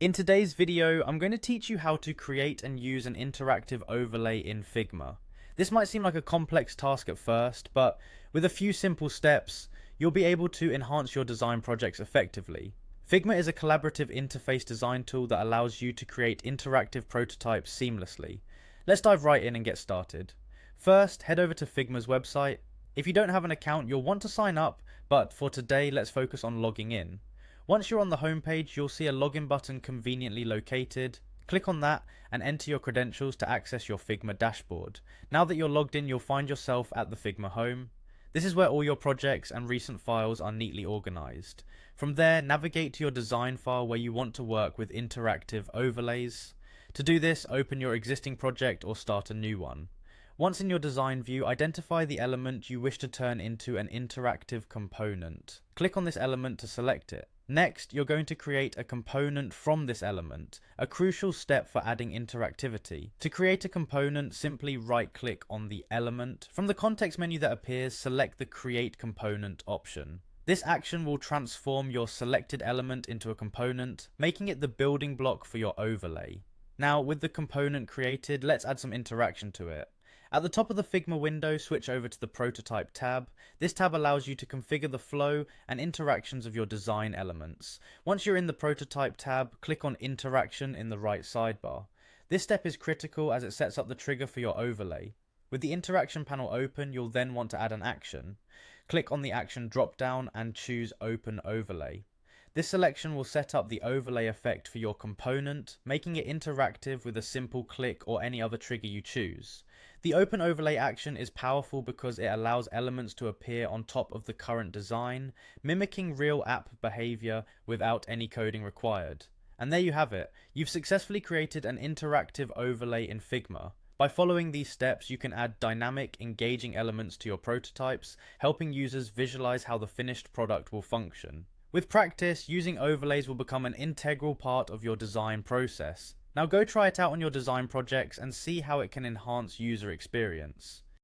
In today's video, I'm going to teach you how to create and use an interactive overlay in Figma. This might seem like a complex task at first, but with a few simple steps, you'll be able to enhance your design projects effectively. Figma is a collaborative interface design tool that allows you to create interactive prototypes seamlessly. Let's dive right in and get started. First, head over to Figma's website. If you don't have an account, you'll want to sign up, but for today, let's focus on logging in. Once you're on the homepage, you'll see a login button conveniently located. Click on that and enter your credentials to access your Figma dashboard. Now that you're logged in, you'll find yourself at the Figma home. This is where all your projects and recent files are neatly organized. From there, navigate to your design file where you want to work with interactive overlays. To do this, open your existing project or start a new one. Once in your design view, identify the element you wish to turn into an interactive component. Click on this element to select it. Next, you're going to create a component from this element, a crucial step for adding interactivity. To create a component, simply right-click on the element. From the context menu that appears, select the Create Component option. This action will transform your selected element into a component, making it the building block for your overlay. Now, with the component created, let's add some interaction to it. At the top of the Figma window, switch over to the Prototype tab. This tab allows you to configure the flow and interactions of your design elements. Once you're in the Prototype tab, click on Interaction in the right sidebar. This step is critical as it sets up the trigger for your overlay. With the interaction panel open, you'll then want to add an action. Click on the action drop-down and choose Open Overlay. This selection will set up the overlay effect for your component, making it interactive with a simple click or any other trigger you choose. The Open Overlay action is powerful because it allows elements to appear on top of the current design, mimicking real app behavior without any coding required. And there you have it. You've successfully created an interactive overlay in Figma. By following these steps, you can add dynamic, engaging elements to your prototypes, helping users visualize how the finished product will function. With practice, using overlays will become an integral part of your design process. Now go try it out on your design projects and see how it can enhance user experience.